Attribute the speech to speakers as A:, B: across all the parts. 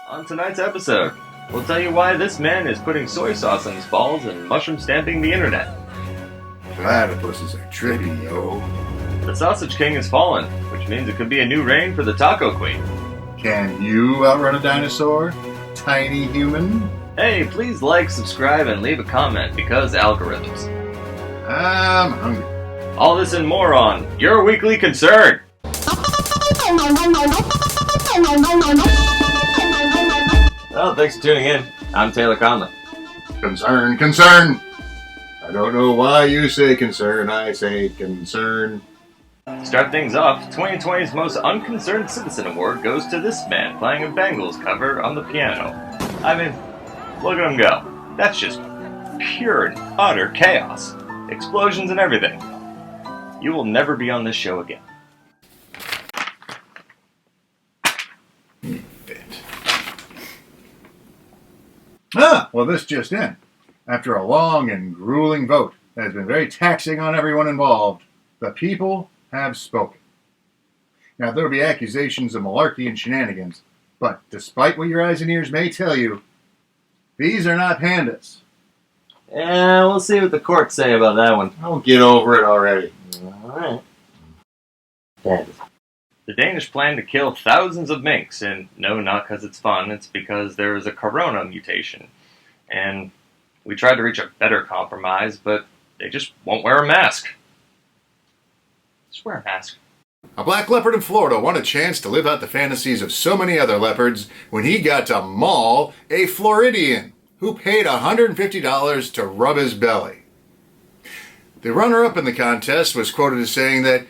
A: On tonight's episode, we'll tell you why this man is putting soy sauce on his balls and mushroom stamping the internet.
B: Platypuses are trippy, yo.
A: The Sausage King has fallen, which means it could be a new reign for the Taco Queen.
B: Can you outrun a dinosaur, tiny human?
A: Hey, please like, subscribe, and leave a comment because algorithms.
B: I'm hungry.
A: All this and more on Your Weekly Concern. Well, thanks for tuning in. I'm Taylor Conley.
B: Concern! I don't know why you say concern, I say concern.
A: To start things off, 2020's Most Unconcerned Citizen Award goes to this man playing a Bengals cover on the piano. I mean, look at him go. That's just pure and utter chaos. Explosions and everything. You will never be on this show again.
B: Well, this just in. After a long and grueling vote that has been very taxing on everyone involved, the people have spoken. Now, there will be accusations of malarkey and shenanigans, but despite what your eyes and ears may tell you, these are not pandas.
A: Yeah, we'll see what the courts say about that one.
B: I'll get over it already.
A: Alright. Pandas. The Danish plan to kill thousands of minks, and no, not because it's fun, it's because there is a corona mutation. And we tried to reach a better compromise, but they just won't wear a mask. Just wear a mask.
B: A black leopard in Florida won a chance to live out the fantasies of so many other leopards when he got to maul a Floridian who paid $150 to rub his belly. The runner-up in the contest was quoted as saying that,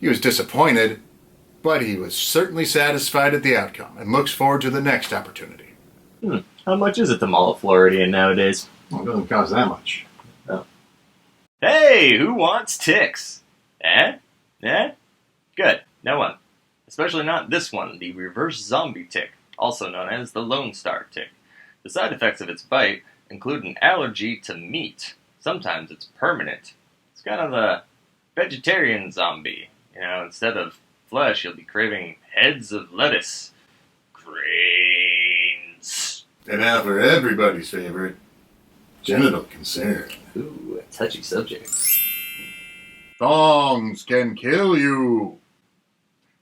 B: he was disappointed, but he was certainly satisfied at the outcome and looks forward to the next opportunity.
A: How much is it to maul a Floridian nowadays?
B: Well, it doesn't cost that much.
A: Oh. Hey, who wants ticks? Eh? Good, no one. Especially not this one, the reverse zombie tick, also known as the Lone Star tick. The side effects of its bite include an allergy to meat. Sometimes it's permanent. It's kind of a vegetarian zombie. Instead of flesh, you'll be craving heads of lettuce. Grains.
B: And now for everybody's favorite, genital concern.
A: Ooh, a touchy subject.
B: Thongs can kill you.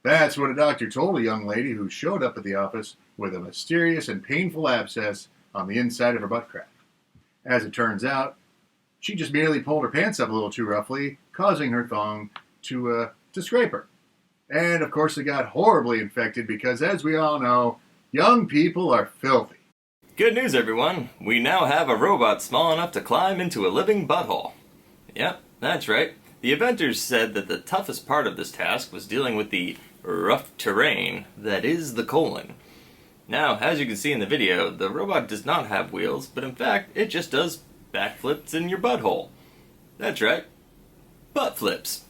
B: That's what a doctor told a young lady who showed up at the office with a mysterious and painful abscess on the inside of her butt crack. As it turns out, she just merely pulled her pants up a little too roughly, causing her thong to scrape her. And of course it got horribly infected because, as we all know, young people are filthy.
A: Good news, everyone. We now have a robot small enough to climb into a living butthole. Yep, that's right. The inventors said that the toughest part of this task was dealing with the rough terrain that is the colon. Now, as you can see in the video, the robot does not have wheels, but in fact, it just does backflips in your butthole. That's right. Butt flips.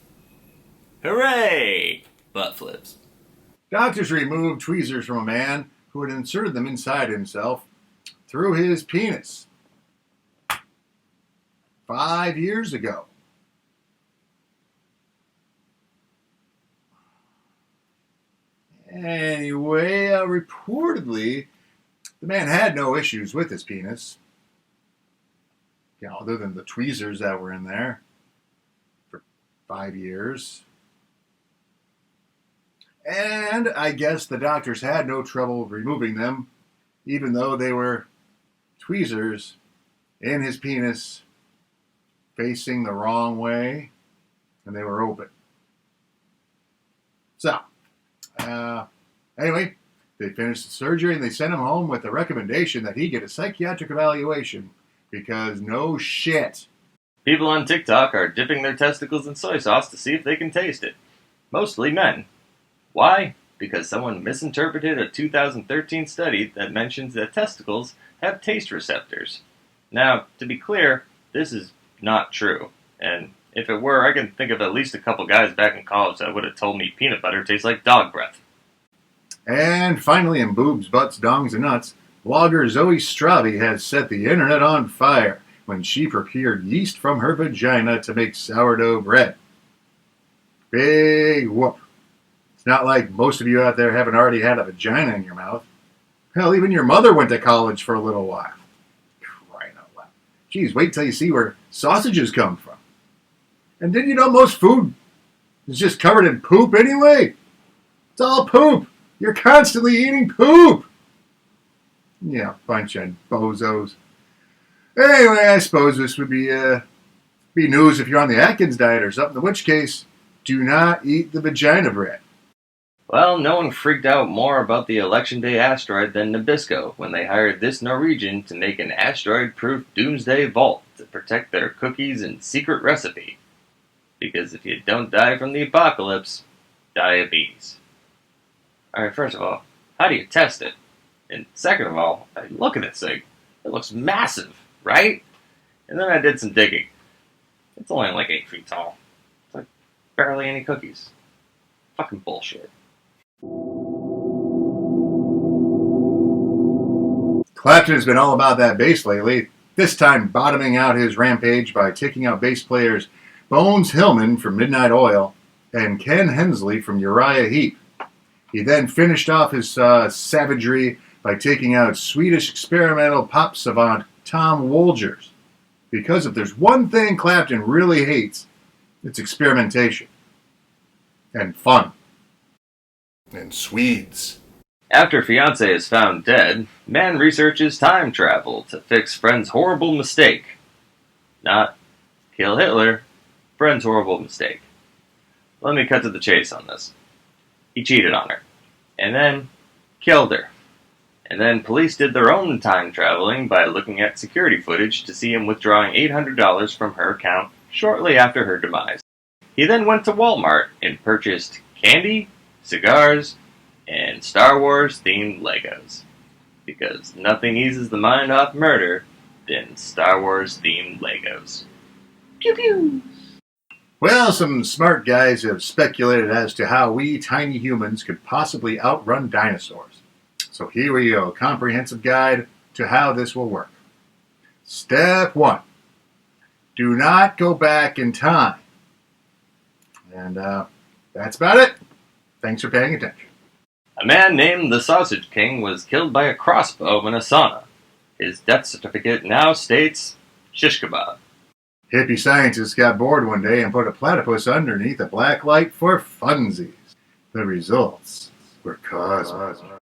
A: Hooray! Butt flips.
B: Doctors removed tweezers from a man who had inserted them inside himself through his penis 5 years ago. Anyway, reportedly, the man had no issues with his penis, other than the tweezers that were in there for 5 years. And I guess the doctors had no trouble removing them, even though they were tweezers in his penis facing the wrong way, and they were open. So, anyway, they finished the surgery and they sent him home with a recommendation that he get a psychiatric evaluation because no shit.
A: People on TikTok are dipping their testicles in soy sauce to see if they can taste it. Mostly men. Why? Because someone misinterpreted a 2013 study that mentions that testicles have taste receptors. Now, to be clear, this is not true. And if it were, I can think of at least a couple guys back in college that would have told me peanut butter tastes like dog breath.
B: And finally, in boobs, butts, dongs, and nuts, blogger Zoe Straube has set the internet on fire when she procured yeast from her vagina to make sourdough bread. Big whoop. It's not like most of you out there haven't already had a vagina in your mouth. Hell, even your mother went to college for a little while. Crying out loud. Geez, wait till you see where sausages come from. And did you know most food is just covered in poop anyway? It's all poop. You're constantly eating poop. Yeah, bunch of bozos. Anyway, I suppose this would be news if you're on the Atkins diet or something, in which case, do not eat the vagina bread.
A: Well, no one freaked out more about the Election Day asteroid than Nabisco when they hired this Norwegian to make an asteroid-proof doomsday vault to protect their cookies and secret recipe. Because if you don't die from the apocalypse, diabetes. Alright, first of all, how do you test it? And second of all, look at this thing. It looks massive, right? And then I did some digging. It's only like 8 feet tall. It's like barely any cookies. Fucking bullshit.
B: Clapton has been all about that bass lately, this time bottoming out his rampage by taking out bass players Bones Hillman from Midnight Oil and Ken Hensley from Uriah Heep. He then finished off his savagery by taking out Swedish experimental pop savant Tom Wolgers. Because if there's one thing Clapton really hates, it's experimentation. And fun. And Swedes.
A: After fiancé is found dead, man researches time travel to fix friend's horrible mistake. Not kill Hitler, friend's horrible mistake. Let me cut to the chase on this. He cheated on her, and then killed her. And then police did their own time traveling by looking at security footage to see him withdrawing $800 from her account shortly after her demise. He then went to Walmart and purchased candy, cigars, and Star Wars themed Legos. Because nothing eases the mind off murder than Star Wars themed Legos. Pew pew!
B: Well, some smart guys have speculated as to how we tiny humans could possibly outrun dinosaurs. So here we go, a comprehensive guide to how this will work. Step 1. Do not go back in time. And that's about it. Thanks for paying attention.
A: A man named the Sausage King was killed by a crossbow in a sauna. His death certificate now states shish kebab.
B: Hippie scientists got bored one day and put a platypus underneath a black light for funsies. The results were cosmic.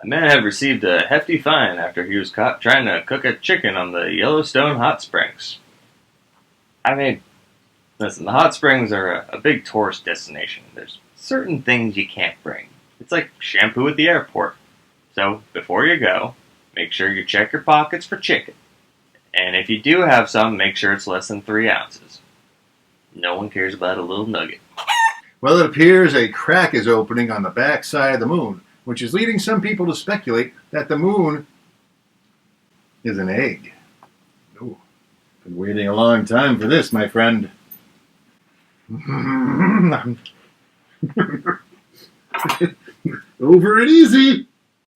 A: A man had received a hefty fine after he was caught trying to cook a chicken on the Yellowstone hot springs. I mean, listen, the hot springs are a big tourist destination. There's certain things you can't bring. It's like shampoo at the airport. So, before you go, make sure you check your pockets for chicken. And if you do have some, make sure it's less than 3 ounces. No one cares about a little nugget.
B: Well, it appears a crack is opening on the backside of the moon, which is leading some people to speculate that the moon is an egg. Ooh, been waiting a long time for this, my friend. Over it easy.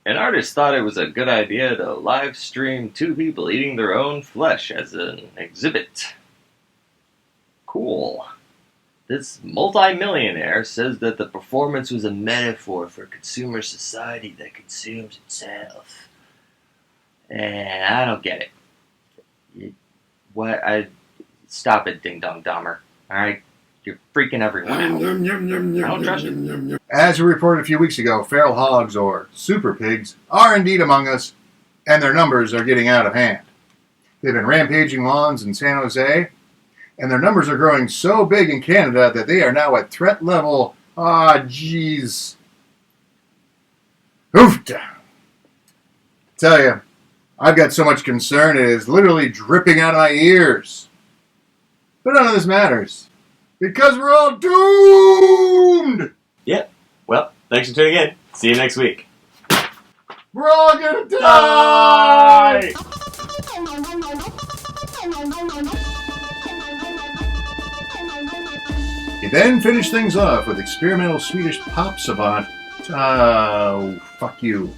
A: An artist thought it was a good idea to live stream 2 people eating their own flesh as an exhibit. Cool. This multi-millionaire says that the performance was a metaphor for a consumer society that consumes itself. And I don't get it. Stop it, Ding Dong Dahmer. Alright? You're freaking everyone out. I don't trust you.
B: As we reported a few weeks ago, feral hogs, or super pigs, are indeed among us, and their numbers are getting out of hand. They've been rampaging lawns in San Jose, and their numbers are growing so big in Canada that they are now at threat level, Oof! Tell you, I've got so much concern it is literally dripping out of my ears. But none of this matters, because we're all doomed!
A: Yep. Well, thanks for tuning in. See you next week.
B: We're all gonna die! He then finished things off with experimental Swedish pop savant, fuck you.